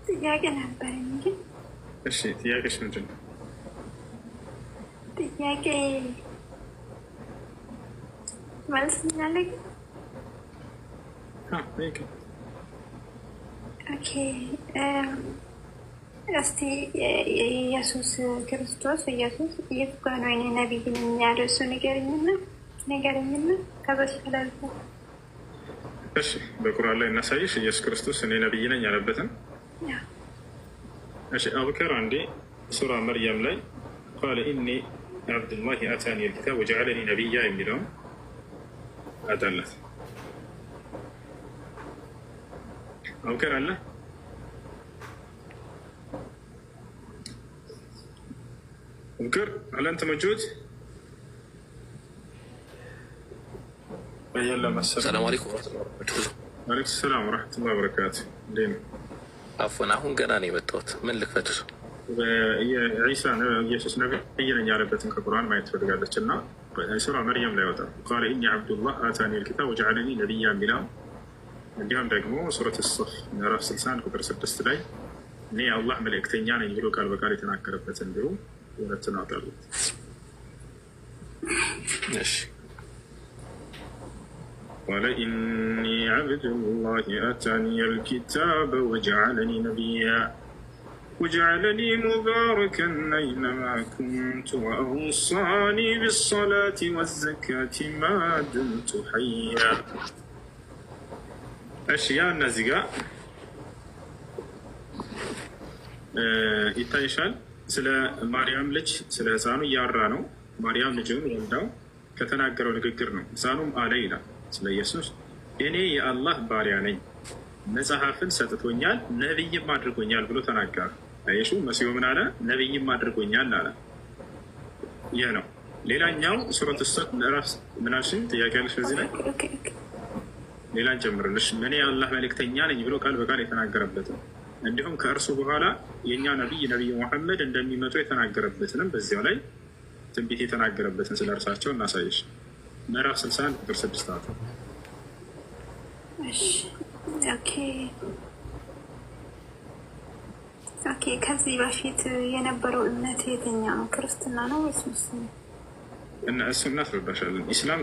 ጥያቄ ነበረኝ ግን። እሺ ጥያቄሽ ምንድን ነው? ጥያቄ መልስ ምናለግ? ኦኬ እስቲ የኢየሱስ ክርስቶስ ኢየሱስ ጋር ነው እኔ ነቢይ ነኝ ያለው እሱ ንገረኝና ከዛ ይችላል። እሺ በቁርአን ላይ እናሳይሽ ኢየሱስ ክርስቶስ እኔ ነቢይ ነኝ ያለበትን። እሺ አቡከር አንዴ ሱራ መርየም ላይ ቃለ ኢኒ አብዱላሂ አታኒ ልኪታብ ወጀዐለኒ ነቢያ የሚለውን አዳላት። አቡከር አለ አቡከር هل أنت موجود؟ السلام عليكم ورحمة الله وبركاته. وعليكم السلام ورحمة الله وبركاته. دين عفوا አሁን ገና ነው የመጣሁት። ምን ልክፈትሽ? ዒሳ ኢየሱስ ነብይ ነኝ ያለበትን ከቁርአን ማየት ትፈልጋለች እና ሱራ መርየም ላይ ወጣ ቃለ ኢኒ አብዱላህ አታኒ ልኪታብ ወጀዐለኒ ነቢያ የሚለው እንዲሁም ደግሞ ሱረት ሶፍ ምዕራፍ 61 ቁጥር 6 ላይ እኔ የአላህ መልእክተኛ ነኝ ብሎ ቃል በቃል የተናገረበት እንዲሁ ሁለቱን አውጣሉት። እሺ قال إني عبد الله آتاني الكتاب وجعلني نبيا وجعلني مباركا أينما كنت وأوصاني بالصلاة والزكاة ما دمت حيا. أشياء نزقة ይታይሻል። ስለ ማርያም ልጅ ስለ ህፃኑ እያወራ ነው። ማርያም ልጅን ወልዳው ከተናገረው ንግግር ነው። ህፃኑም አለ ይላል ስለ ኢየሱስ እኔ የአላህ ባሪያ ነኝ፣ መጽሐፍን ሰጥቶኛል፣ ነቢይም አድርጎኛል ብሎ ተናገረ። አየሹ መሲሁ ምን አለ? ነቢይም አድርጎኛል አለ። ይህ ነው። ሌላኛው ሱረት ሶፍ ምዕራፍ ምናሽን ጥያቄ ያለሽ በዚህ ላይ ሌላን ጨምርልሽ። እኔ የአላህ መልእክተኛ ነኝ ብሎ ቃል በቃል የተናገረበት ነው። እንዲሁም ከእርሱ በኋላ የእኛ ነቢይ ሙሐመድ እንደሚመጡ የተናገረበትንም በዚያው ላይ ትንቢት የተናገረበትን ስለ እርሳቸው እናሳይሽ። ምዕራፍ 61 ቁጥር 6 አለ። ኦኬ ከዚህ በፊት የነበረው እምነት የትኛው ነው? ክርስትና ነው ወይስ ሙስሊም? እና እሱ እናስረዳሻለን። ኢስላም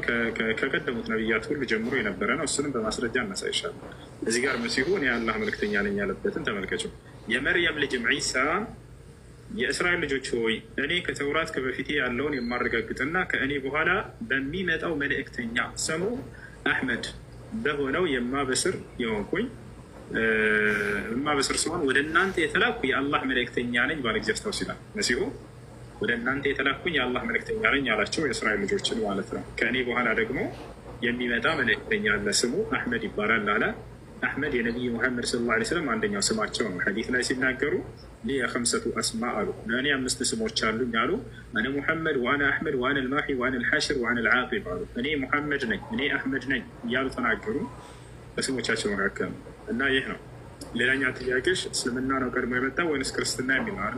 ከቀደሙት ነቢያት ሁሉ ጀምሮ የነበረ ነው። እሱንም በማስረጃ እናሳይሻለን። እዚህ ጋር መሲሁ እኔ የአላህ መልእክተኛ ነኝ ያለበትን ተመልከችው። የመርየም ልጅም ዒሳ የእስራኤል ልጆች ሆይ እኔ ከተውራት ከበፊቴ ያለውን የማረጋግጥና ከእኔ በኋላ በሚመጣው መልእክተኛ ስሙ አሕመድ በሆነው የማበስር የሆንኩኝ የማበስር ሲሆን ወደ እናንተ የተላኩ የአላህ መልእክተኛ ነኝ ባለ ጊዜ አስታውስ ይላል። መሲሁ ወደ እናንተ የተላኩኝ የአላህ መልእክተኛ ነኝ ያላቸው የእስራኤል ልጆችን ማለት ነው። ከእኔ በኋላ ደግሞ የሚመጣ መልእክተኛ አለ፣ ስሙ አሕመድ ይባላል አለ። አሕመድ የነቢይ ሙሐመድ ሰለላሁ ዐለይሂ ወሰለም አንደኛው ስማቸው ነው። ሐዲስ ላይ ሲናገሩ ሊየ ኸምሰቱ አስማ አሉ፣ ለእኔ 5 ስሞች አሉኝ አሉ። እኔ ሙሐመድ ወአነ አሕመድ ወአነ ልማሒ ወአነ ልሓሽር ወአነ ልዓቂብ አሉ። እኔ ሙሐመድ ነኝ፣ እኔ አሕመድ ነኝ እያሉ ተናገሩ በስሞቻቸው መካከል እና ይህ ነው። ሌላኛ ጥያቄሽ እስልምና ነው ቀድሞ የመጣው ወይንስ ክርስትና የሚለው አሉ?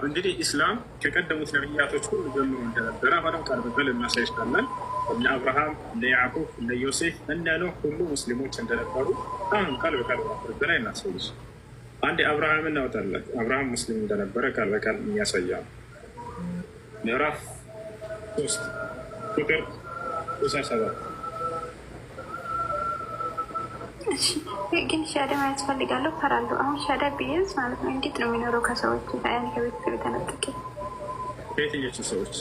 እንግዲህ ኢስላም ከቀደሙት ነቢያቶች ሁሉ ጀምሮ እንደነበረ አሁንም ቃል በቃል እናሳይሻለን። እነ አብርሃም፣ እነ ያዕቁብ፣ እነ ዮሴፍ፣ እነ ኖህ ሁሉ ሙስሊሞች እንደነበሩ አሁን ቃል በቃል በላይ እናሳይሽ። አንድ አብርሃም እናወጣለን። አብርሃም ሙስሊም እንደነበረ ቃል በቃል የሚያሳያ ምዕራፍ 3 ቁጥር 7 ግን ሻዳ ማየት ፈልጋለሁ። ፈራለሁ። አሁን ሻዳ ቢያዝ ማለት ነው እንዴት ነው የሚኖረው ከሰዎች ከአያን ከቤተሰብ የተነጠቀ? ከየትኞቹ ሰዎች?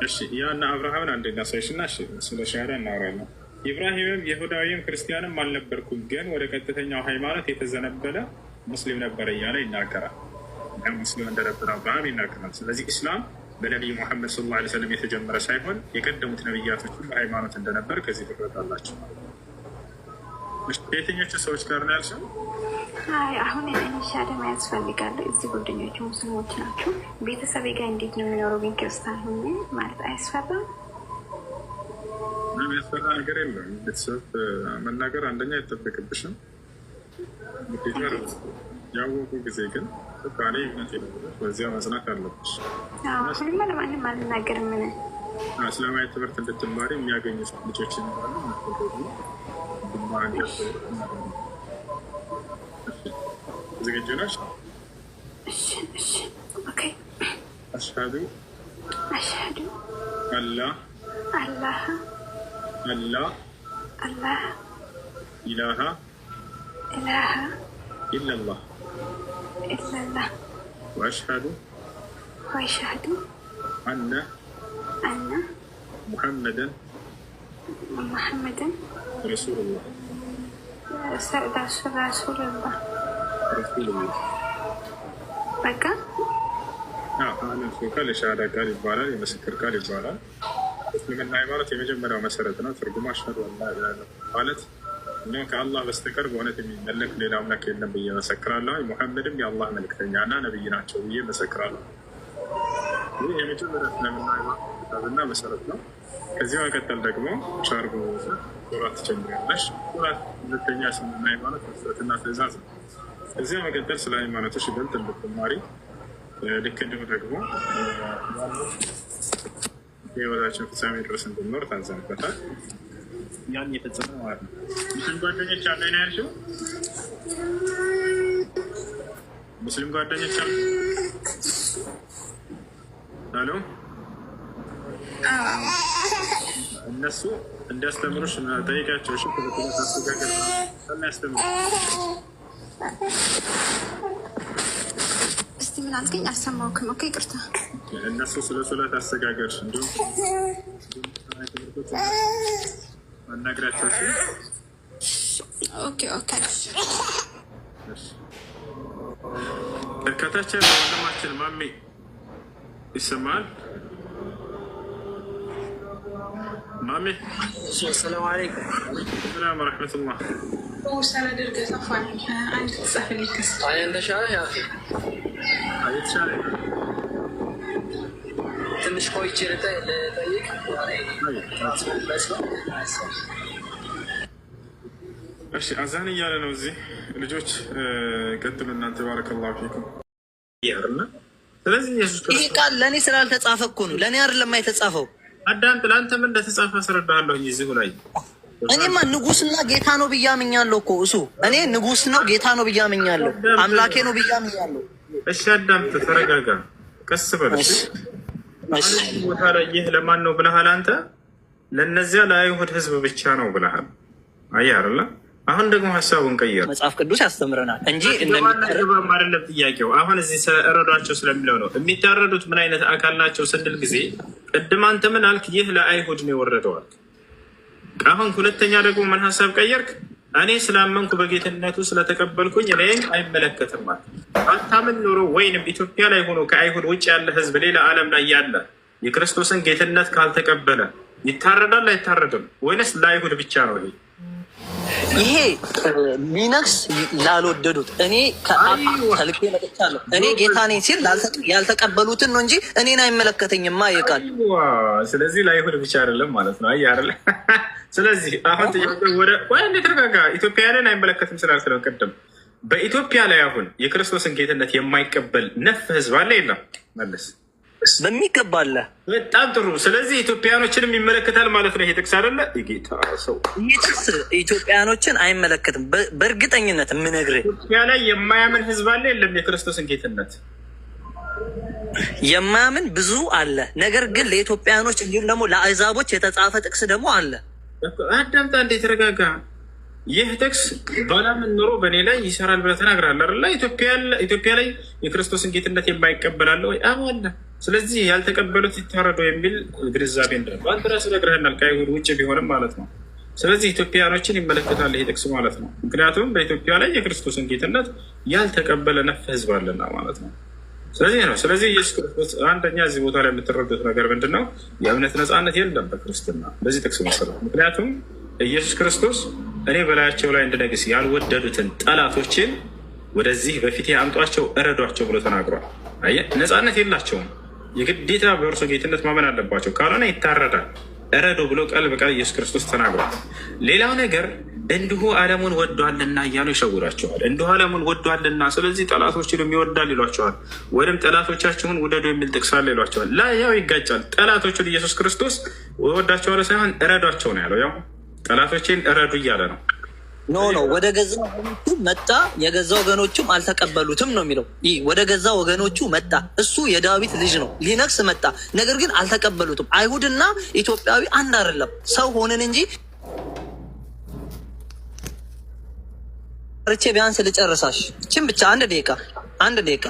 እሺ ያና አብርሃምን አንደኛ ሳይሽና ስለ ሻዳ እናወራለን። ኢብራሂምም ይሁዳዊም ክርስቲያንም አልነበርኩም፣ ግን ወደ ቀጥተኛው ሃይማኖት የተዘነበለ ሙስሊም ነበረ እያለ ይናገራል። ሙስሊም እንደነበረ አብርሃም ይናገራል። ስለዚህ ኢስላም በነቢይ ሙሐመድ ሰለላሁ ዐለይሂ ወሰለም የተጀመረ ሳይሆን የቀደሙት ነቢያቶች ሁሉ ሃይማኖት እንደነበር ከዚህ ትረዳላችሁ። የትኞቹ ሰዎች ጋር ነው ያልሽው? አሁን ሻዳ ማየት ፈልጋለሁ። እዚህ ጓደኞቹ ሙስሊሞች ናቸው። ቤተሰቤ ጋር እንዴት ነው የሚኖረው? ግን ክርስቲያን ሆኜ ማለት አያስፈራም? ምንም ያስፈራ ነገር የለም። ቤተሰብ መናገር አንደኛ አይጠበቅብሽም። ያወቁ ጊዜ ግን በዚያ መጽናት አለብሽ። ሁሉም ለማንም አልናገርም። ምን እስላማዊ ትምህርት እንድትማሪ የሚያገኙ ልጆች ይኖራሉ። ዝግጁ ነሽ? አሽሀዱ አላህ ኢላሃ ኢለላህ ወአሽሀዱ አነ ሙሐመደን ረሱሉላህ በቃ ቃል የሻሃዳ ቃል ይባላል። የምስክር ቃል ይባላል። እስልምና ሃይማኖት የመጀመሪያው መሰረት ነው። ትርጉሙ አሽሀዱ አን ላ ኢላሀ ኢለላህ ማለት እኛ ከአላህ በስተቀር በእውነት የሚመለክ ሌላ አምላክ የለም ብዬ መሰክራለሁ። ሙሐመድም የአላህ መልክተኛ እና ነብይ ናቸው ብዬ መሰክራለሁ። ይህ የመጀመሪያ እስልምና ሃይማኖትና መሰረት ነው። ከዚህ መቀጠል ደግሞ ሻርጎ ሱራት ትጀምሪያለሽ። ሱራት ሁለተኛ እስልምና ሃይማኖት መሰረትና ትእዛዝ ነው። ከዚህ መቀጠል ስለ ሃይማኖቶች ይበልጥ እንድትማሪ ልክ እንዲሁ ደግሞ የህይወታችን ፍጻሜ ድረስ እንድንኖር ታዘንበታል። ያን እየፈጸመ ማለት ነው። ሙስሊም ጓደኞች አለ ነው ያልሽው? ሙስሊም ጓደኞች አለ? አሎ፣ እነሱ እንዲያስተምሩሽ ጠይቂያቸው። እሺ፣ ሁለቱን አስተጋገር ያስተምሩ። እስቲ ምን አልከኝ? አልሰማሁህም። ኦኬ፣ ይቅርታ። እነሱ ስለ ሶላት አስተጋገር እንዲሁም አናግራቸው። ኦኬ ከታች ወንድማችን ማሜ ይሰማል? ማሜ ሰላም አለይኩም ሰላም ወረሕመቱላህ። ትንሽ ቆይቼ ልጠይቅ። እሺ፣ አዛን እያለ ነው እዚህ። ልጆች ቀጥሉ እናንተ። ባረከላሁ ፊኩም። ስለዚህ ኢየሱስ ይሄ ቃል ለእኔ ስላልተጻፈ እኮ ነው። ለእኔ አይደለም የተጻፈው። አዳምጥ። ለአንተ ምን እንደተጻፈ አስረዳሃለሁ እዚሁ ላይ። እኔማ ንጉስና ጌታ ነው ብዬ አምኛለሁ እኮ እሱ። እኔ ንጉስ ነው ጌታ ነው ብዬ አምኛለሁ። አምላኬ ነው ብዬ አምኛለሁ። እሺ አዳምጥ፣ ተረጋጋ፣ ቀስ በለሽ። ቦታ ላይ ይህ ለማን ነው ብለሃል አንተ? ለእነዚያ ለአይሁድ ህዝብ ብቻ ነው ብለሃል። አየህ አይደለ? አሁን ደግሞ ሀሳቡን ቀየር። መጽሐፍ ቅዱስ ያስተምረናል እንጂ እንደሚታረም አይደለም ጥያቄው። አሁን እዚህ እረዷቸው ስለሚለው ነው። የሚታረዱት ምን አይነት አካል ናቸው ስንል ጊዜ ቅድም አንተ ምን አልክ? ይህ ለአይሁድ ነው የወረደዋል። አሁን ሁለተኛ ደግሞ ምን ሀሳብ ቀየርክ? እኔ ስላመንኩ በጌትነቱ ስለተቀበልኩኝ እኔ አይመለከትም ማለት አታምን ኖሮ ወይንም ኢትዮጵያ ላይ ሆኖ ከአይሁድ ውጭ ያለ ህዝብ ሌላ ዓለም ላይ ያለ የክርስቶስን ጌትነት ካልተቀበለ ይታረዳል አይታረድም? ወይንስ ለአይሁድ ብቻ ነው? ይሄ ሊነክስ ላልወደዱት እኔ ከልኬ መጥቻለሁ። እኔ ጌታ ነኝ ሲል ያልተቀበሉትን ነው እንጂ እኔን አይመለከተኝማ ይቃል። ስለዚህ ለአይሁድ ብቻ አይደለም ማለት ነው። አየህ አይደለ? ስለዚህ አሁን ወደ ተረጋጋ። ኢትዮጵያውያንን አይመለከትም ስላልክ ነው ቅድም። በኢትዮጵያ ላይ አሁን የክርስቶስን ጌትነት የማይቀበል ነፍ ህዝብ አለ የለም? መለስ በሚገባ አለ። በጣም ጥሩ። ስለዚህ ኢትዮጵያኖችንም ይመለከታል ማለት ነው። ይሄ ጥቅስ አይደለ? የጌታ ሰው ይህ ጥቅስ ኢትዮጵያኖችን አይመለከትም። በእርግጠኝነት የምነግርህ ኢትዮጵያ ላይ የማያምን ህዝብ አለ የለም? የክርስቶስን ጌትነት የማያምን ብዙ አለ። ነገር ግን ለኢትዮጵያኖች እንዲሁም ደግሞ ለአሕዛቦች የተጻፈ ጥቅስ ደግሞ አለ። አዳምጣ፣ እንዴ ተረጋጋ። ይህ ጥቅስ ባላምን ኖሮ በእኔ ላይ ይሰራል ብለህ ተናግራለህ አይደለ? ኢትዮጵያ ላይ የክርስቶስን ጌትነት የማይቀበላለ ወይ? አለ። ስለዚህ ያልተቀበሉት ይታረዱ የሚል ግንዛቤ እንዳለ አንተ ራስህ ነግረህናል፣ ከአይሁድ ውጭ ቢሆንም ማለት ነው። ስለዚህ ኢትዮጵያኖችን ይመለከታል ይሄ ጥቅስ ማለት ነው። ምክንያቱም በኢትዮጵያ ላይ የክርስቶስን ጌትነት ያልተቀበለ ነፍ ህዝብ አለና ማለት ነው። ስለዚህ ነው። ስለዚህ ኢየሱስ ክርስቶስ አንደኛ እዚህ ቦታ ላይ የምትረዱት ነገር ምንድን ነው? የእምነት ነፃነት የለም በክርስትና በዚህ ጥቅስ መሰረት። ምክንያቱም ኢየሱስ ክርስቶስ እኔ በላያቸው ላይ እንድነግስ ያልወደዱትን ጠላቶችን ወደዚህ በፊቴ አምጧቸው እረዷቸው ብሎ ተናግሯል። አየህ፣ ነፃነት የላቸውም። የግዴታ በእርሱ ጌትነት ማመን አለባቸው። ካልሆነ ይታረዳል። እረዶ ብሎ ቃል በቃል ኢየሱስ ክርስቶስ ተናግሯል። ሌላው ነገር እንዲሁ ዓለሙን ወዷልና እያሉ ይሸውራቸዋል። እንዲሁ ዓለሙን ወዷልና ስለዚህ ጠላቶችንም ይወዳል ይሏቸዋል። ወይም ጠላቶቻችሁን ውደዱ የሚል ጥቅስ አለ ይሏቸዋል። ያው ይጋጫል። ጠላቶቹን ኢየሱስ ክርስቶስ ወዳቸዋለሁ ሳይሆን እረዷቸው ነው ያለው። ያው ጠላቶችን እረዱ እያለ ነው። ኖ ወደ ገዛ ወገኖቹ መጣ፣ የገዛ ወገኖቹም አልተቀበሉትም ነው የሚለው። ይህ ወደ ገዛ ወገኖቹ መጣ፣ እሱ የዳዊት ልጅ ነው፣ ሊነግስ መጣ፣ ነገር ግን አልተቀበሉትም። አይሁድና ኢትዮጵያዊ አንድ አይደለም፣ ሰው ሆንን እንጂ ርቼ ቢያንስ ልጨርሳሽ ችን ብቻ አንድ ደቂቃ።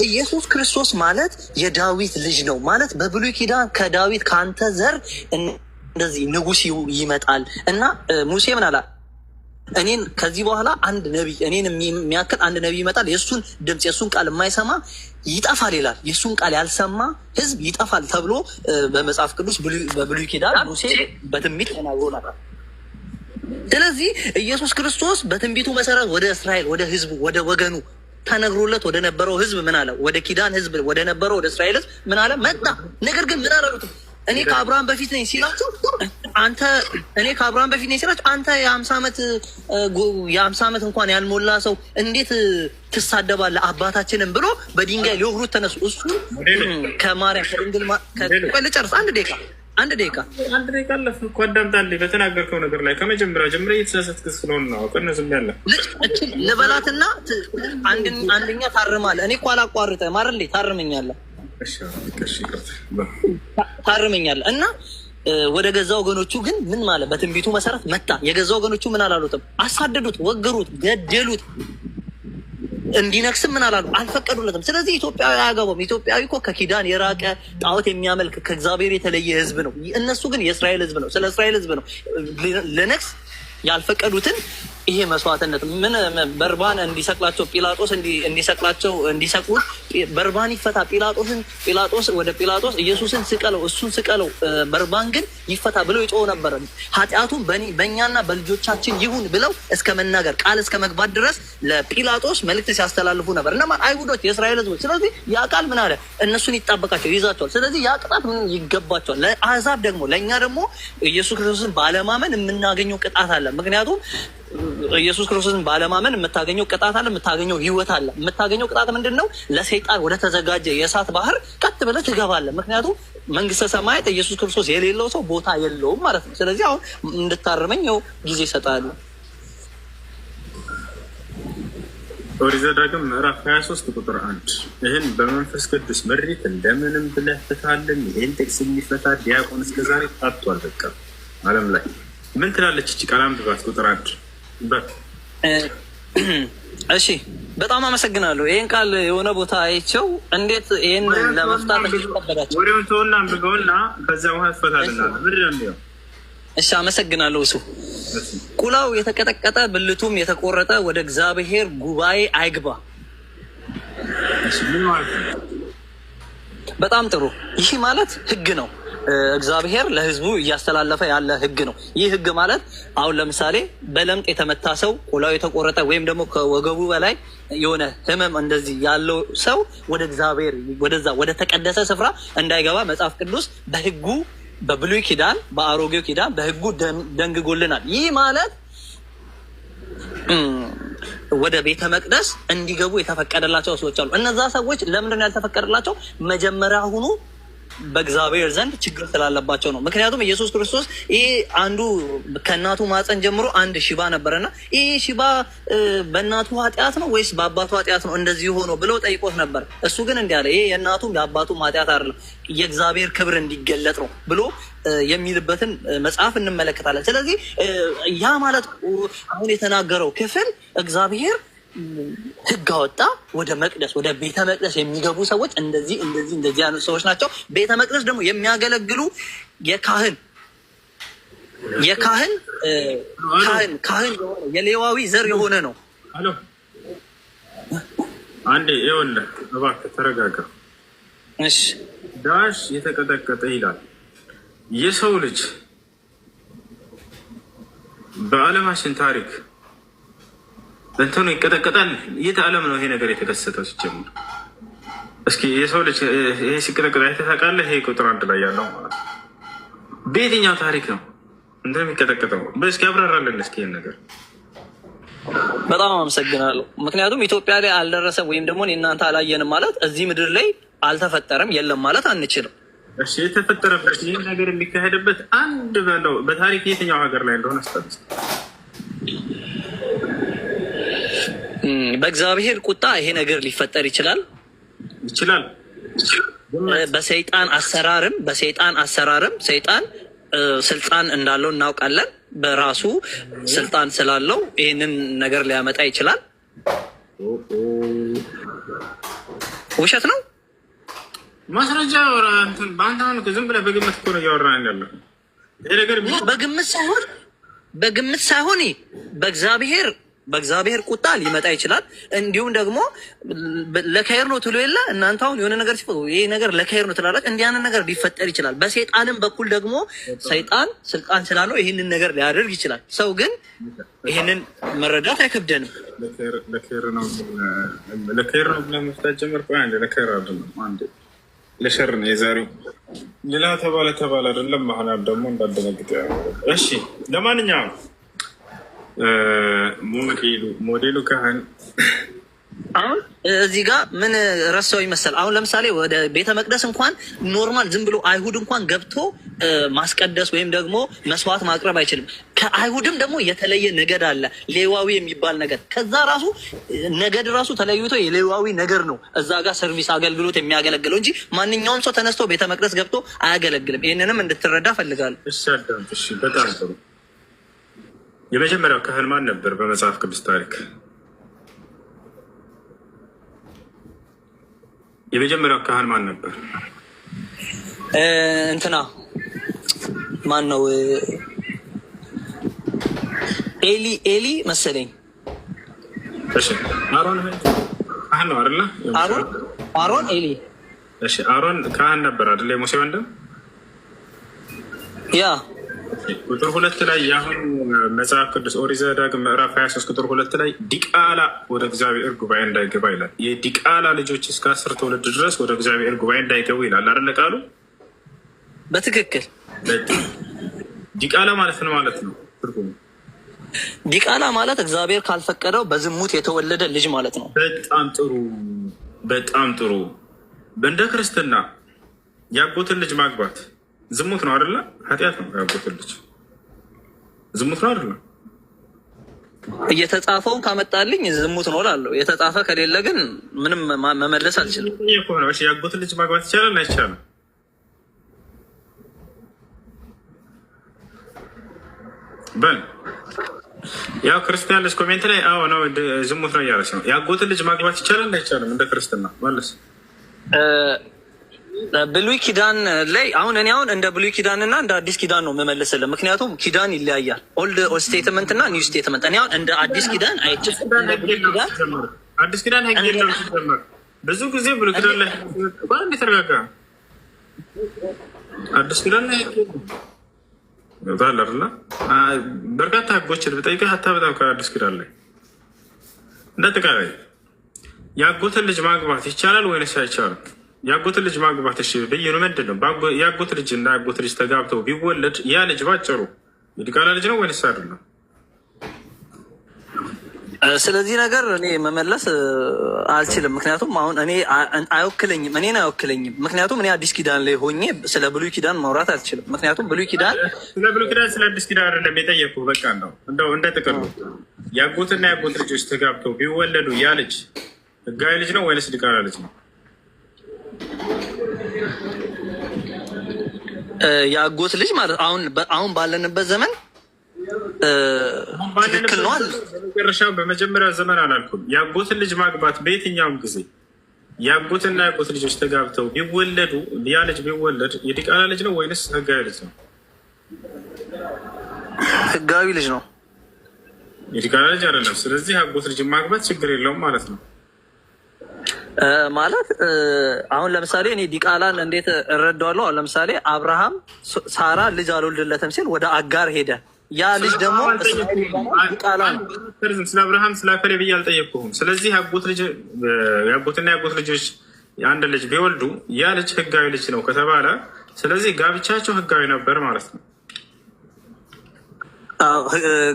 ኢየሱስ ክርስቶስ ማለት የዳዊት ልጅ ነው ማለት በብሉይ ኪዳን ከዳዊት ከአንተ ዘር እንደዚህ ንጉስ ይመጣል እና ሙሴ ምን አላ እኔን ከዚህ በኋላ አንድ ነቢይ እኔን የሚያክል አንድ ነቢይ ይመጣል፣ የእሱን ድምፅ የእሱን ቃል የማይሰማ ይጠፋል ይላል። የእሱን ቃል ያልሰማ ህዝብ ይጠፋል ተብሎ በመጽሐፍ ቅዱስ በብሉይ ኪዳን ሙሴ በትንቢት ተናግሮናል። ስለዚህ ኢየሱስ ክርስቶስ በትንቢቱ መሰረት ወደ እስራኤል ወደ ህዝቡ ወደ ወገኑ ተነግሮለት ወደ ነበረው ህዝብ ምን አለ? ወደ ኪዳን ህዝብ ወደ ነበረው ወደ እስራኤል ህዝብ ምን አለ? መጣ። ነገር ግን ምን አላሉትም? እኔ ከአብርሃም በፊት ነኝ ሲላችሁ አንተ የ50 ዓመት እንኳን ያልሞላ ሰው እንዴት ትሳደባለህ አባታችንን ብሎ በድንጋይ ሊወግሩት ተነሱ። እሱ ከማርያም ከድንግል ልጨርስ አንድ ደቂቃ አለፍ እኮ አዳምጣልኝ። በተናገርከው ነገር ላይ ከመጀመሪያ ጀምረ እየተሳሳትክ ስለሆነ ነው ቀነስም ያለ ልበላትና አንደኛ ታርማለህ። እኔ እኮ አላቋርጥህም አይደል? ታርመኛለህ እና ወደ ገዛ ወገኖቹ ግን ምን ማለት በትንቢቱ መሰረት መጣ። የገዛ ወገኖቹ ምን አላሉትም? አሳደዱት፣ ወገሩት፣ ገደሉት። እንዲነግስም ምን አላሉ? አልፈቀዱለትም። ስለዚህ ኢትዮጵያዊ አያገባውም። ኢትዮጵያዊ እኮ ከኪዳን የራቀ ጣዖት የሚያመልክ ከእግዚአብሔር የተለየ ህዝብ ነው። እነሱ ግን የእስራኤል ህዝብ ነው። ስለ እስራኤል ህዝብ ነው ለነግስ ያልፈቀዱትን ይሄ መስዋዕትነት ምን በርባን እንዲሰቅላቸው ጲላጦስ እንዲሰቅሉት በርባን ይፈታ። ጲላጦስ ወደ ጲላጦስ ኢየሱስን ስቀለው፣ እሱን ስቀለው፣ በርባን ግን ይፈታ ብለው ይጮህ ነበር። ኃጢአቱም በእኛና በልጆቻችን ይሁን ብለው እስከ መናገር ቃል እስከ መግባት ድረስ ለጲላጦስ መልእክት ሲያስተላልፉ ነበር። እነማን? አይሁዶች፣ የእስራኤል ህዝቦች። ስለዚህ ያ ቃል ምን አለ? እነሱን ይጣበቃቸው፣ ይይዛቸዋል። ስለዚህ ያ ቅጣት ምን ይገባቸዋል። ለአሕዛብ ደግሞ ለእኛ ደግሞ ኢየሱስ ክርስቶስን ባለማመን የምናገኘው ቅጣት አለ። ምክንያቱም ኢየሱስ ክርስቶስን ባለማመን የምታገኘው ቅጣት አለ፣ የምታገኘው ህይወት አለ። የምታገኘው ቅጣት ምንድን ነው? ለሰይጣን ወደ ተዘጋጀ የእሳት ባህር ቀጥ ብለህ ትገባለህ። ምክንያቱም መንግስተ ሰማያት ኢየሱስ ክርስቶስ የሌለው ሰው ቦታ የለውም ማለት ነው። ስለዚህ አሁን እንድታርመኝ ው ጊዜ ይሰጣሉ። ኦሪት ዘዳግም ምዕራፍ 23 ቁጥር 1 ይህን በመንፈስ ቅዱስ መሪት እንደምንም ብለህ ፍታልን። ይህን ጥቅስ የሚፈታ ዲያቆን እስከዛሬ ታጥቷል። በቃ ዓለም ላይ ምን ትላለች እቺ ቃል? አንብባት ቁጥር 1 እሺ፣ በጣም አመሰግናለሁ። ይህን ቃል የሆነ ቦታ አይቼው እንዴት ይህን ለመፍታት እንዲቀበላቸው ወዲያውን ተወና አንብበውና ከዚያ ውሃ ትፈታልናል። ምንድን ነው? እሺ፣ አመሰግናለሁ። እሱ ቁላው የተቀጠቀጠ ብልቱም የተቆረጠ ወደ እግዚአብሔር ጉባኤ አይግባ። በጣም ጥሩ። ይህ ማለት ህግ ነው። እግዚአብሔር ለህዝቡ እያስተላለፈ ያለ ህግ ነው። ይህ ህግ ማለት አሁን ለምሳሌ በለምጥ የተመታ ሰው፣ ቆላው የተቆረጠ ወይም ደግሞ ከወገቡ በላይ የሆነ ህመም እንደዚህ ያለው ሰው ወደ እግዚአብሔር ወደዛ ወደ ተቀደሰ ስፍራ እንዳይገባ መጽሐፍ ቅዱስ በህጉ በብሉይ ኪዳን በአሮጌው ኪዳን በህጉ ደንግጎልናል። ይህ ማለት ወደ ቤተ መቅደስ እንዲገቡ የተፈቀደላቸው ሰዎች አሉ። እነዛ ሰዎች ለምንድን ነው ያልተፈቀደላቸው? መጀመሪያ ሁኑ በእግዚአብሔር ዘንድ ችግር ስላለባቸው ነው። ምክንያቱም ኢየሱስ ክርስቶስ ይህ አንዱ ከእናቱ ማፀን ጀምሮ አንድ ሽባ ነበረና ይህ ሽባ በእናቱ ኃጢአት ነው ወይስ በአባቱ ኃጢአት ነው እንደዚህ ሆኖ ብለው ጠይቆት ነበር። እሱ ግን እንዲህ አለ፣ ይሄ የእናቱም የአባቱም ኃጢአት አይደለም፣ የእግዚአብሔር ክብር እንዲገለጥ ነው ብሎ የሚልበትን መጽሐፍ እንመለከታለን። ስለዚህ ያ ማለት አሁን የተናገረው ክፍል እግዚአብሔር ህግ አወጣ። ወደ መቅደስ ወደ ቤተ መቅደስ የሚገቡ ሰዎች እንደዚህ ያሉት ሰዎች ናቸው። ቤተ መቅደስ ደግሞ የሚያገለግሉ የካህን የሌዋዊ ዘር የሆነ ነው። አንዴ ይኸውልህ፣ እባክህ ተረጋጋ። እሺ፣ ዳሽ የተቀጠቀጠ ይላል። የሰው ልጅ በዓለማችን ታሪክ እንትኑ ይቀጠቀጣል። የት ዓለም ነው ይሄ ነገር የተከሰተው? ሲጀምር እስኪ የሰው ልጅ ይሄ ሲቀጠቀጥ አይተህ ታውቃለህ? ይሄ ቁጥር 1 ላይ ያለው ማለት በየትኛው ታሪክ ነው? እንደሚቀጠቀጠው በእስኪ ያብራራለን እስኪ ይህን ነገር። በጣም አመሰግናለሁ። ምክንያቱም ኢትዮጵያ ላይ አልደረሰም ወይም ደግሞ እናንተ አላየንም ማለት እዚህ ምድር ላይ አልተፈጠረም የለም ማለት አንችልም። እሺ የተፈጠረበት ይህን ነገር የሚካሄድበት አንድ በለው በታሪክ የትኛው ሀገር ላይ እንደሆነ አስታውስ። በእግዚአብሔር ቁጣ ይሄ ነገር ሊፈጠር ይችላል። በሰይጣን አሰራርም ሰይጣን ስልጣን እንዳለው እናውቃለን። በራሱ ስልጣን ስላለው ይህንን ነገር ሊያመጣ ይችላል። ውሸት ነው። ማስረጃ በአንተ ዝም ብለህ በግምት እኮ ነው እያወራን ያለው። ይሄ ነገር በግምት ሳይሆን በእግዚአብሔር ቁጣ ሊመጣ ይችላል። እንዲሁም ደግሞ ለከይር ነው ትሉ የለ እናንተ አሁን የሆነ ነገር ይሄ ነገር ለከይር ነው ትላለች። እንዲህ አይነት ነገር ሊፈጠር ይችላል። በሰይጣንም በኩል ደግሞ ሰይጣን ስልጣን ስላለው ይህንን ነገር ሊያደርግ ይችላል። ሰው ግን ይህንን መረዳት አይከብደንም። ለከይር ነው ብለህ መፍታት ጀመርኩ። አንድ ለከይር አይደለም፣ አንድ ለሸር ነው የዛሬው። ሌላ ተባለ አይደለም። ማህናት ደግሞ እንዳደነግጥ። እሺ ለማንኛውም ሞዴሉ ካህን አሁን እዚህ ጋር ምን ረሳው ይመስል፣ አሁን ለምሳሌ ወደ ቤተ መቅደስ እንኳን ኖርማል ዝም ብሎ አይሁድ እንኳን ገብቶ ማስቀደስ ወይም ደግሞ መስዋዕት ማቅረብ አይችልም። ከአይሁድም ደግሞ የተለየ ነገድ አለ፣ ሌዋዊ የሚባል ነገድ። ከዛ ራሱ ነገድ ራሱ ተለይቶ የሌዋዊ ነገር ነው እዛ ጋር ሰርቪስ አገልግሎት የሚያገለግለው እንጂ ማንኛውም ሰው ተነስቶ ቤተ መቅደስ ገብቶ አያገለግልም። ይህንንም እንድትረዳ ፈልጋለሁ። እሺ በጣም ጥሩ። የመጀመሪያው ካህን ማን ነበር በመጽሐፍ ቅዱስ ታሪክ? የመጀመሪያው ካህን ማን ነበር? እንትና ማን ነው? ኤሊ መሰለኝ። እሺ አሮን ካህን ነው አይደለ? አሮን ኤሊ። እሺ አሮን ካህን ነበር አይደለ? የሙሴ ወንድም። ያ ቁጥር 2 ላይ የአሁን መጽሐፍ ቅዱስ ኦሪት ዘዳግም ምዕራፍ 23 ቁጥር 2 ላይ ዲቃላ ወደ እግዚአብሔር ጉባኤ እንዳይገባ ይላል። የዲቃላ ልጆች እስከ 10 ትውልድ ድረስ ወደ እግዚአብሔር ጉባኤ እንዳይገቡ ይላል አይደለ ቃሉ? በትክክል። ዲቃላ ማለት ነው ማለት ነው ትርጉሙ። ዲቃላ ማለት እግዚአብሔር ካልፈቀደው በዝሙት የተወለደ ልጅ ማለት ነው። በጣም ጥሩ። እንደ ክርስትና ያጎትን ልጅ ማግባት ዝሙት ነው አይደለ? ኃጢአት ነው። ያጎትን ልጅ ዝሙት ነው አይደለ? እየተጻፈውን ካመጣልኝ ዝሙት ነው እላለሁ። የተጻፈ ከሌለ ግን ምንም መመለስ አልችልም። ያጎትን ልጅ ማግባት ይቻላል አይቻልም? በል ያው ክርስቲያን ልጅ ኮሜንት ላይ አዎ ነው ዝሙት ነው እያለች ነው። ያጎትን ልጅ ማግባት ይቻላል አይቻልም? እንደ ክርስትና ማለት ብሉይ ኪዳን ላይ አሁን እንደ ብሉይ ኪዳን እና እንደ አዲስ ኪዳን ነው የምመልስልህ። ምክንያቱም ኪዳን ይለያያል። ኦልድ ስቴትመንት እና ኒው ስቴትመንት። እኔ አሁን እንደ አዲስ ኪዳን አዲስ ኪዳን ህግ የለም ሲጀመር። ብዙ ጊዜ ብሉይ ኪዳን ላይ በአንድ የተረጋጋ አዲስ ኪዳን ላይ ታላርና በርካታ ህጎችን ብጠይቅህ ሀታ በጣም ከአዲስ ኪዳን ላይ እንደ አጠቃላይ ያጎትን ልጅ ማግባት ይቻላል ወይንስ አይቻልም? ያጎትን ልጅ ማግባት እሺ ብይኑ ምንድን ነው? ያጎት ልጅ እና ያጎት ልጅ ተጋብተው ቢወለድ ያ ልጅ ባጭሩ የዲቃላ ልጅ ነው ወይንስ አይደለም? ስለዚህ ነገር እኔ መመለስ አልችልም። ምክንያቱም አሁን እኔን አይወክለኝም። ምክንያቱም እኔ አዲስ ኪዳን ላይ ሆኜ ስለ ብሉይ ኪዳን ማውራት አልችልም። ምክንያቱም ብሉይ ኪዳን ስለ አዲስ ኪዳን አይደለም የጠየኩህ። በቃ እንደው እንደ ጥቅሉ ያጎትና ያጎት ልጆች ተጋብተው ቢወለዱ ያ ልጅ ህጋዊ ልጅ ነው ወይንስ ዲቃላ ልጅ ነው? የአጎት ልጅ ማለት አሁን ባለንበት ዘመን ትክክል ነው። በመጀመሪያው ዘመን አላልኩም። የአጎትን ልጅ ማግባት በየትኛውም ጊዜ የአጎትና የአጎት ልጆች ተጋብተው ቢወለዱ ያ ልጅ ቢወለድ የዲቃላ ልጅ ነው ወይንስ ህጋዊ ልጅ ነው? ህጋዊ ልጅ ነው። የዲቃላ ልጅ አይደለም። ስለዚህ የአጎት ልጅ ማግባት ችግር የለውም ማለት ነው። ማለት አሁን ለምሳሌ እኔ ዲቃላን እንዴት እረዳዋለሁ? አሁን ለምሳሌ አብርሃም ሳራ ልጅ አልወልድለትም ሲል ወደ አጋር ሄደ። ያ ልጅ ደግሞ ዲቃላ ነው። ስለ አብርሃም ስለ አከሌ ብዬ አልጠየቅኩህም። ስለዚህ የአጎትና የአጎት ልጆች አንድ ልጅ ቢወልዱ ያ ልጅ ህጋዊ ልጅ ነው ከተባለ ስለዚህ ጋብቻቸው ህጋዊ ነበር ማለት ነው።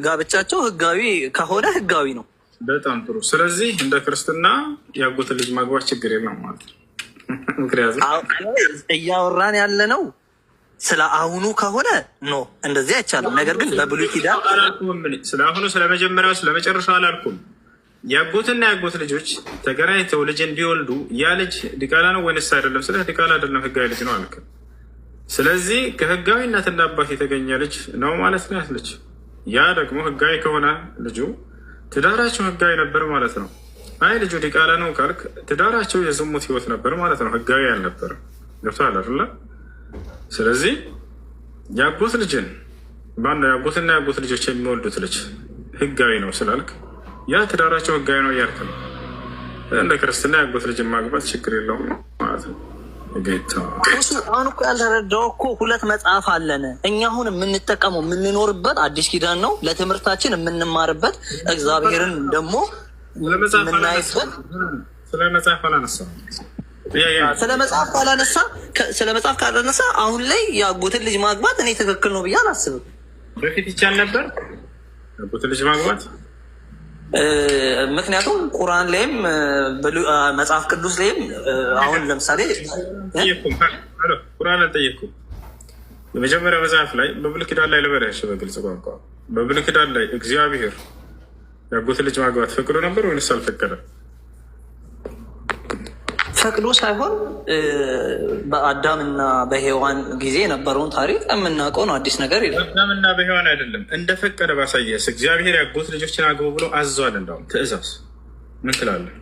ጋብቻቸው ህጋዊ ከሆነ ህጋዊ ነው። በጣም ጥሩ። ስለዚህ እንደ ክርስትና ያጎት ልጅ ማግባት ችግር የለም ማለት ነው። ምክንያቱም እያወራን ያለ ነው ስለ አሁኑ ከሆነ ኖ እንደዚህ አይቻልም። ነገር ግን በብሉይ ኪዳን ስለ አሁኑ ስለመጀመሪያው ስለመጨረሻው አላልኩም። ያጎትና ያጎት ልጆች ተገናኝተው ልጅን ቢወልዱ ያ ልጅ ዲቃላ ነው ወይንስ አይደለም? ስለ ዲቃላ አይደለም ህጋዊ ልጅ ነው አልክ። ስለዚህ ከህጋዊ እናትና አባት የተገኘ ልጅ ነው ማለት ነው ያለች። ያ ደግሞ ህጋዊ ከሆነ ልጁ ትዳራቸው ህጋዊ ነበር ማለት ነው። አይ ልጁ ዲቃላ ነው ካልክ ትዳራቸው የዝሙት ህይወት ነበር ማለት ነው፣ ህጋዊ አልነበረም። ገብቶሃል አይደለ? ስለዚህ ያጎት ልጅን ማነው ያጎትና ያጎት ልጆች የሚወልዱት ልጅ ህጋዊ ነው ስላልክ ያ ትዳራቸው ህጋዊ ነው እያልክ ነው። እንደ ክርስትና ያጎት ልጅን ማግባት ችግር የለውም ማለት ነው። አሁን እኮ ያልተረዳው እኮ ሁለት መጽሐፍ አለን እኛ አሁን የምንጠቀመው የምንኖርበት አዲስ ኪዳን ነው፣ ለትምህርታችን የምንማርበት እግዚአብሔርን ደግሞ የምናይበት። ስለ መጽሐፍ አላነሳ ስለ መጽሐፍ ካላነሳ አሁን ላይ ያጎትን ልጅ ማግባት እኔ ትክክል ነው ብዬ አላስብም። በፊት ይቻል ነበር ያጎትን ልጅ ማግባት። ምክንያቱም ቁርአን ላይም መጽሐፍ ቅዱስ ላይም አሁን ለምሳሌ ቁርአን አልጠየኩም። የመጀመሪያ መጽሐፍ ላይ በብሉይ ኪዳን ላይ ልበላሽ በግልጽ ቋንቋ በብሉይ ኪዳን ላይ እግዚአብሔር ያጎትን ልጅ ማግባት ፈቅዶ ነበር ወይንስ አልፈቀደም? ፈቅዶ ሳይሆን በአዳምና በሔዋን ጊዜ የነበረውን ታሪክ የምናውቀው ነው። አዲስ ነገር የለም። በአዳምና በሔዋን አይደለም እንደፈቀደ ባሳየስ እግዚአብሔር ያጎት ልጆችን አግቡ ብሎ አዟል። እንዳውም ትእዛዝ ምን ትላለህ?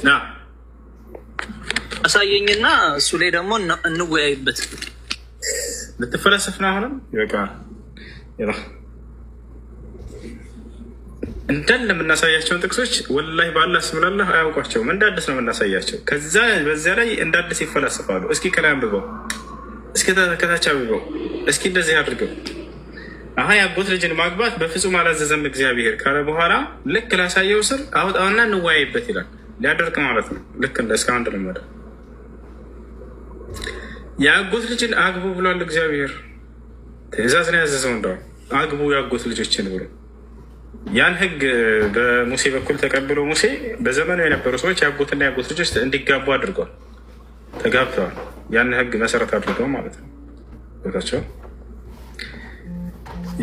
ና አሳየኝና እሱ ላይ ደግሞ እንወያይበት። ልትፈለሰፍ ነው አሁንም ይበቃል። እንዳለ የምናሳያቸውን ጥቅሶች ወላሂ በአላህ ስምላላህ አያውቋቸውም። እንደ አዲስ ነው የምናሳያቸው። ከዛ በዚያ ላይ እንደ አዲስ ይፈላሰፋሉ። እስኪ ከላይ አንብበው፣ እስኪ ከታች አንብበው፣ እስኪ እንደዚህ አድርገው። አሀ ያጎት ልጅን ማግባት በፍጹም አላዘዘም እግዚአብሔር ካለ በኋላ ልክ ላሳየው ስር አውጣውና እንወያይበት ይላል። ሊያደርቅ ማለት ነው። ልክ እንደ እስካሁን እንደለመደ ያጎት ልጅን አግቡ ብሏል እግዚአብሔር። ትእዛዝ ነው ያዘዘው። እንደው አግቡ ያጎት ልጆችን ብሎ ያን ህግ በሙሴ በኩል ተቀብሎ ሙሴ በዘመኑ የነበሩ ሰዎች ያጎትና ያጎት ልጆች እንዲጋቡ አድርጓል። ተጋብተዋል። ያን ህግ መሰረት አድርገው ማለት ነው። ቦታቸው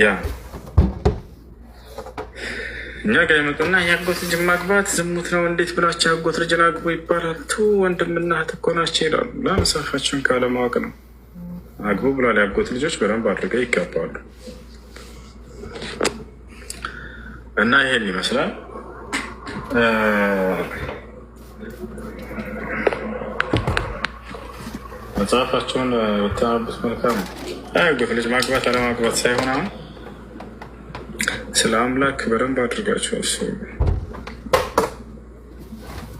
ያ እኛ ጋር የመጡና ያጎት ልጅ ማግባት ዝሙት ነው እንዴት ብላቸው ያጎት ልጅን አግቡ ይባላል? ቱ ወንድምና እህት እኮ ናቸው ይላሉ። ለመሳፋቸውን ካለማወቅ ነው። አግቡ ብሏል። ያጎት ልጆች በደንብ አድርገው ይጋባሉ። እና ይሄን ይመስላል። መጽሐፋቸውን በተናበት መልካም ያጎት ልጅ ማግባት አለማግባት ሳይሆን አሁን ስለ አምላክ በደንብ አድርጋቸው እሱ።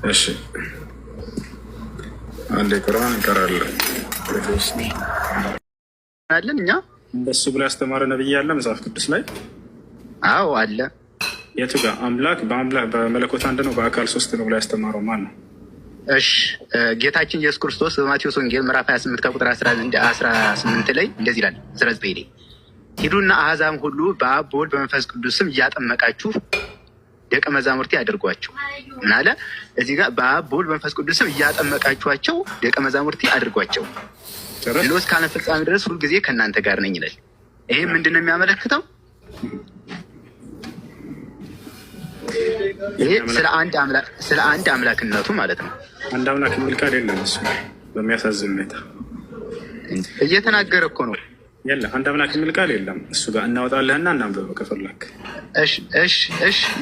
እሺ አንድ ቁርአን እንቀራለን አለን እኛ እንደሱ ብሎ ያስተማረ ነብይ ያለ መጽሐፍ ቅዱስ ላይ? አዎ አለ። የቱ ጋር? አምላክ በመለኮት አንድ ነው በአካል ሶስት ነው ብሎ ያስተማረው ማን ነው? እሺ ጌታችን ኢየሱስ ክርስቶስ በማቴዎስ ወንጌል ምዕራፍ 28 ከቁጥር 18 ላይ እንደዚህ ይላል። 19 ላይ ሂዱና አሕዛብ ሁሉ በአብ በወልድ በመንፈስ ቅዱስ ስም እያጠመቃችሁ ደቀ መዛሙርቴ አድርጓቸው። ምን አለ እዚህ ጋር? በአብ በወልድ በመንፈስ ቅዱስ ስም እያጠመቃችኋቸው ደቀ መዛሙርቴ አድርጓቸው ብሎ እስከ ዓለም ፍጻሜ ድረስ ሁልጊዜ ከእናንተ ጋር ነኝ ይላል። ይሄ ምንድን ነው የሚያመለክተው? ይሄ ስለ አንድ አምላክነቱ ማለት ነው። አንድ አምላክ የሚል ቃል የለም። እሱ በሚያሳዝን ሁኔታ እየተናገረ እኮ ነው። የለ አንድ አምላክ የሚል ቃል የለም። እሱ ጋር እናወጣለህና እናንብበው ከፈለክ። እሺ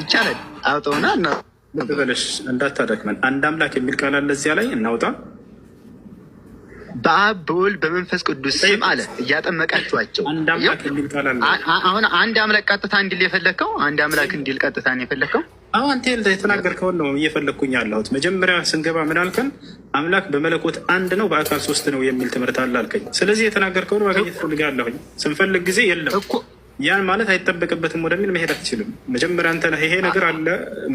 ይቻላል። አውጣውና እንዳታደክመን። አንድ አምላክ የሚል ቃል አለ እዚያ ላይ እናውጣ። በአብ በወልድ በመንፈስ ቅዱስ ስም አለ እያጠመቃችኋቸው። አንድ አምላክ የሚል ቃል አለ። አሁን አንድ አምላክ ቀጥታ እንዲል የፈለግከው? አንድ አምላክ እንዲል ቀጥታ ነው የፈለግከው? አዎ አንተ የተናገርከውን ነው እየፈለግኩኝ ያለሁት። መጀመሪያ ስንገባ ምን አልከን? አምላክ በመለኮት አንድ ነው በአካል ሶስት ነው የሚል ትምህርት አለ አልከኝ። ስለዚህ የተናገርከውን ማግኘት ፈልጋለሁኝ። ስንፈልግ ጊዜ የለም ያን ማለት አይጠበቅበትም ወደሚል መሄድ አትችልም። መጀመሪያ አንተ ይሄ ነገር አለ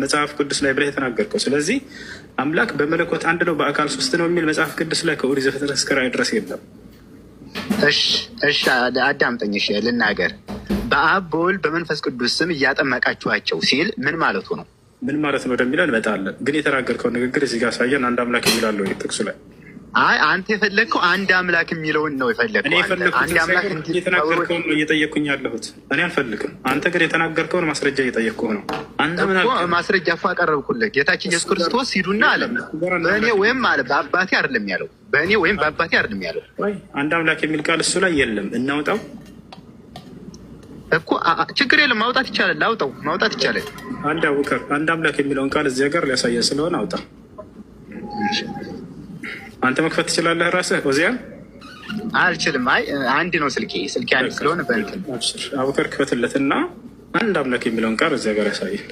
መጽሐፍ ቅዱስ ላይ ብለህ የተናገርከው። ስለዚህ አምላክ በመለኮት አንድ ነው በአካል ሶስት ነው የሚል መጽሐፍ ቅዱስ ላይ ከኦሪት ዘፍጥረት እስከ ራዕይ ድረስ የለም። እሺ አዳምጠኝ። እሺ ልናገር። በአብ በወልድ በመንፈስ ቅዱስ ስም እያጠመቃችኋቸው ሲል ምን ማለቱ ነው? ምን ማለት ነው ወደሚለው እንመጣለን። ግን የተናገርከው ንግግር እዚህ ጋር ሳየን አንድ አምላክ የሚላለው ጥቅሱ ላይ አንተ የፈለግከው አንድ አምላክ የሚለውን ነው የፈለግከው። የተናገርከውን ነው እየጠየቅኩኝ ያለሁት። እኔ አልፈልግም። አንተ ግን የተናገርከውን ማስረጃ እየጠየቅኩህ ነው። አንተ ምን ማስረጃ እኮ አቀረብኩልህ። ጌታችን ኢየሱስ ክርስቶስ ሂዱና አለ በእኔ ወይም አለ በአባቴ አይደለም ያለው፣ በእኔ ወይም በአባቴ አይደለም ያለው። አንድ አምላክ የሚል ቃል እሱ ላይ የለም። እናውጣው እኮ ችግር የለም። ማውጣት ይቻላል። አውጣው፣ ማውጣት ይቻላል። አንድ አምላክ የሚለውን ቃል እዚህ ሀገር ሊያሳየን ስለሆነ አውጣ። አንተ መክፈት ትችላለህ ራስህ። ኦዚያን አልችልም። አይ አንድ ነው ስልኬ አንድ ስለሆነ በእንትን አቡከር ክፈትለትና አንድ አምላክ የሚለውን ቃል እዚህ ሀገር ያሳየን።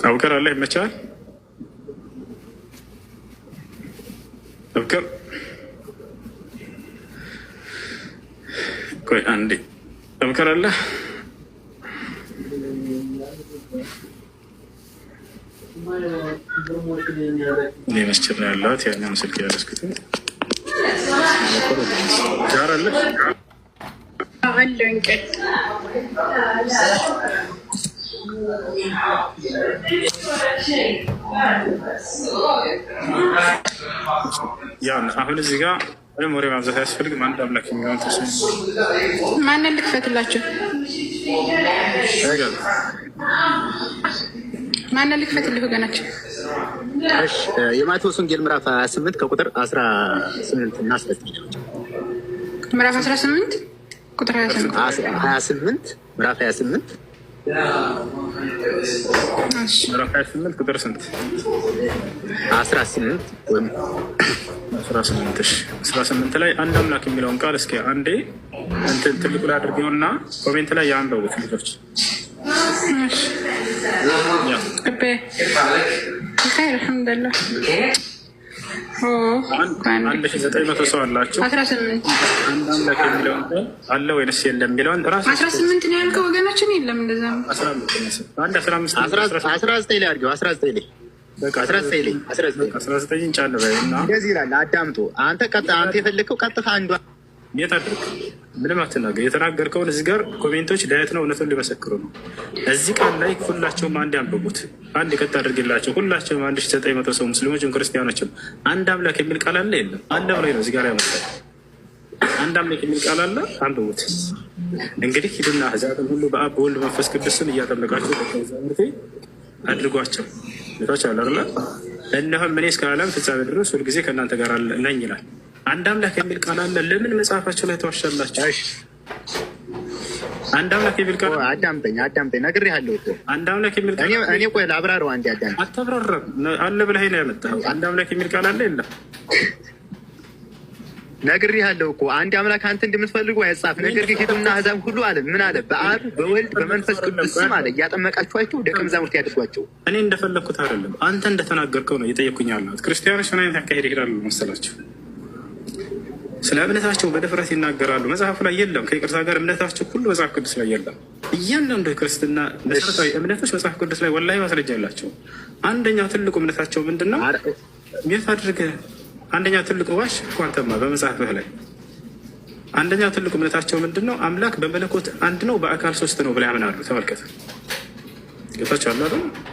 አቡከር አለ ይመቻል። አቡከር ቆይ አንዴ አቡከር አለ። እኔ መስችል ነው ያለሁት። ያኛውን ስልክ ያለስኩት ጃር አለ ያን አሁን እዚህ ጋር ወይም ወሬ ማብዛት አያስፈልግም። አንድ አምላክ የሚሆን ማንን ልክፈትላችሁ? ማንን ልክፈትልህ ወገናችን? የማቴዎስ ወንጌል ምዕራፍ 28 ከቁጥር 18 እናስፈትኛል። ምዕራፍ 18 ቁጥር 28 ምዕራፍ 28 ምዕራፍ 28 ቁጥር ስንት? 18 ወይም 18። እሺ 18 ላይ አንድ አምላክ የሚለውን ቃል እስኪ አንዴ እንትን ትልቁ ላይ አድርገውና ኮሜንት ላይ ያንበቡት ልጆች። አልሐምዱሊላህ 1900 ሰው አላቸው። 18 አንድ አምላክ የሚለውን ቃል አለ ወይንስ የለም የሚለውን ራሱ 18 ነው ያልከው ወገናችን። የለም እንደዛ ነው። 19 ላይ አድርገው 19 ላይ በቃ 19 እንጫለ እና እንደዚህ ይላል። አዳምጡ። አንተ የፈለግከው ቀጥታ አንዷ የት አድርግ ምንም አትናገር። የተናገርከውን እዚህ ጋር ኮሜንቶች ዳየት ነው እውነቱን ሊመሰክሩ ነው። እዚህ ቃል ላይ ሁላቸውም አንድ ያንብቡት። አንድ ቀጥ አድርግላቸው። ሁላቸውም 1900 ሰው ሙስሊሞችም ክርስቲያኖችም አንድ አምላክ የሚል ቃል አለ የለም? አለ ብላይ ነው እዚህ ጋር ያመጣል። አንድ አምላክ የሚል ቃል አለ፣ አንብቡት። እንግዲህ ሂዱና አሕዛብን ሁሉ በአብ በወልድ መንፈስ ቅዱስን እያጠመቃቸው ደቀ መዛሙርቴ አድርጓቸው። ቤታች አለ አይደለ? እነሆም እኔ እስከ ዓለም ፍጻሜ ድረስ ሁልጊዜ ከእናንተ ጋር ነኝ ይላል። አንድ አምላክ የሚል ቃል አለ። ለምን መጽሐፋቸው ላይ ተዋሻላችሁ? አንድ አምላክ የሚል ቃል አዳምጠኝ ነግሬሃለሁ እኮ አንድ አምላክ የሚል ቃል እኔ ቆይ ላብራራው። አንዴ አዳምጠኝ። አታብራራም። አለ ብለህ ነው ያመጣኸው። አንድ አምላክ የሚል ቃል አለ የለም? ነግሬሃለሁ እኮ አንድ አምላክ አንተ እንደምትፈልገው አይጻፍ። ነገር ግን ሂዱና አሕዛብ ሁሉ አለ ምን አለ? በአብ በወልድ በመንፈስ ቅዱስ ስም አለ እያጠመቃችኋቸው ደቀ መዛሙርት ያድርጓቸው። እኔ እንደፈለግኩት አይደለም፣ አንተ እንደተናገርከው ነው እየጠየኩኝ ያለሁት። ክርስቲያኖች ምን አይነት አካሄድ ይሄዳሉ መሰላችሁ? ስለ እምነታቸው በድፍረት ይናገራሉ። መጽሐፉ ላይ የለም። ከይቅርታ ጋር እምነታቸው ሁሉ መጽሐፍ ቅዱስ ላይ የለም። እያንዳንዱ የክርስትና መሰረታዊ እምነቶች መጽሐፍ ቅዱስ ላይ ወላሂ ማስረጃ ያላቸው። አንደኛው ትልቁ እምነታቸው ምንድን ነው? ቤት አድርገህ አንደኛው ትልቁ ዋሽ ኳንተማ በመጽሐፍህ ላይ አንደኛው ትልቁ እምነታቸው ምንድን ነው? አምላክ በመለኮት አንድ ነው በአካል ሶስት ነው ብለው ያምናሉ። ተመልከተ ጌታቸው አላ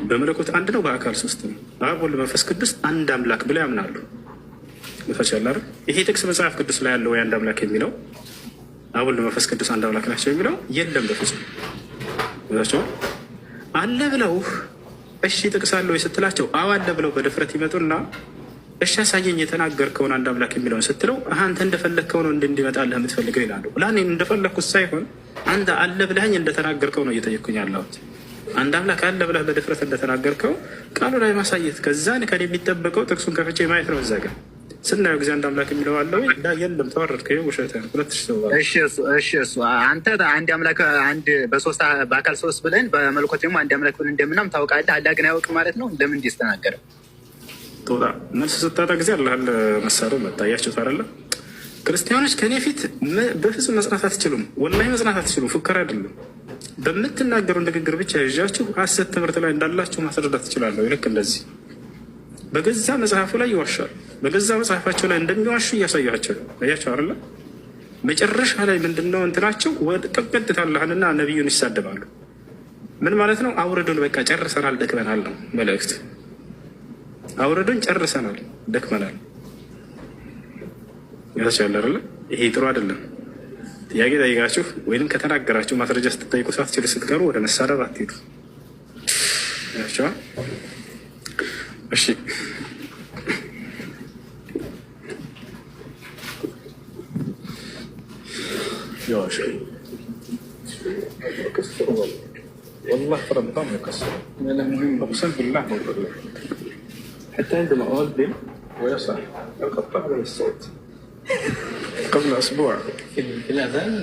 በመለኮት አንድ ነው በአካል ሶስት ነው። አብ ወልድ መንፈስ ቅዱስ አንድ አምላክ ብለው ያምናሉ። ጌታቸው ይሄ ጥቅስ መጽሐፍ ቅዱስ ላይ ያለው የአንድ አምላክ የሚለው አብ ወልድ መንፈስ ቅዱስ አንድ አምላክ ናቸው የሚለው የለም በፍጹም። ጌታቸው አለ ብለው እሺ ጥቅስ አለ ወይ ስትላቸው አዎ አለ ብለው በድፍረት ይመጡና እሺ አሳየኝ የተናገርከውን አንድ አምላክ የሚለውን ስትለው አንተ እንደፈለግከው ነው እንዲመጣልህ የምትፈልገው ይላሉ። ላኔ እንደፈለግኩት ሳይሆን አንተ አለ ብለኸኝ እንደተናገርከው ነው እየጠየቅኩኝ ያለሁት። አንድ አምላክ አለ ብለህ በድፍረት እንደተናገርከው ቃሉ ላይ ማሳየት፣ ከዛን ከኔ የሚጠበቀው ጥቅሱን ከፍቼ ማየት ነው። እዛ ጋር ስናየው ጊዜ አንድ አምላክ የሚለው አለው የለም፣ ተዋረድከ፣ ውሸት ነው። 2000 እሱ አንተ አንድ አምላክ አንድ በሶስት በአካል ሶስት ብለን በመለኮት ደግሞ አንድ አምላክ ብለን እንደምናም ታውቃለህ። አላህ ግን አያውቅም ማለት ነው። ለምን እንዲህ ተናገረ? ጦጣ መልስ ስታጣ ጊዜ አለ መሳሪያው መታያቸው ታረለ። ክርስቲያኖች ከኔ ፊት በፍጹም መጽናት አትችሉም። ወላሂ መጽናት አትችሉም። ፉከራ አይደለም። በምትናገሩ ንግግር ብቻ ይዣችሁ ሐሰት ትምህርት ላይ እንዳላችሁ ማስረዳት ትችላለሁ። ልክ እንደዚህ በገዛ መጽሐፉ ላይ ይዋሻል። በገዛ መጽሐፋቸው ላይ እንደሚዋሹ እያሳያቸው አያቸው አይደለ? መጨረሻ ላይ ምንድነው እንትናቸው ቀጥታ አላህንና ነቢዩን ይሳደባሉ። ምን ማለት ነው? አውረዱን በቃ ጨርሰናል፣ ደክመናል ነው መልእክት። አውረዱን ጨርሰናል፣ ደክመናል ያቻለ አይደለ? ይሄ ጥሩ አይደለም። ጥያቄ ጠይቃችሁ ወይም ከተናገራችሁ ማስረጃ ስትጠይቁ ሳትችሉ ስትቀሩ ወደ መሳደብ አትሄዱ። ያቻ እሺ والله ترى النظام مكسر. اقسم بالله موجود حتى عندما اؤذن ويصح القطاع من الصوت قبل اسبوع في الاذان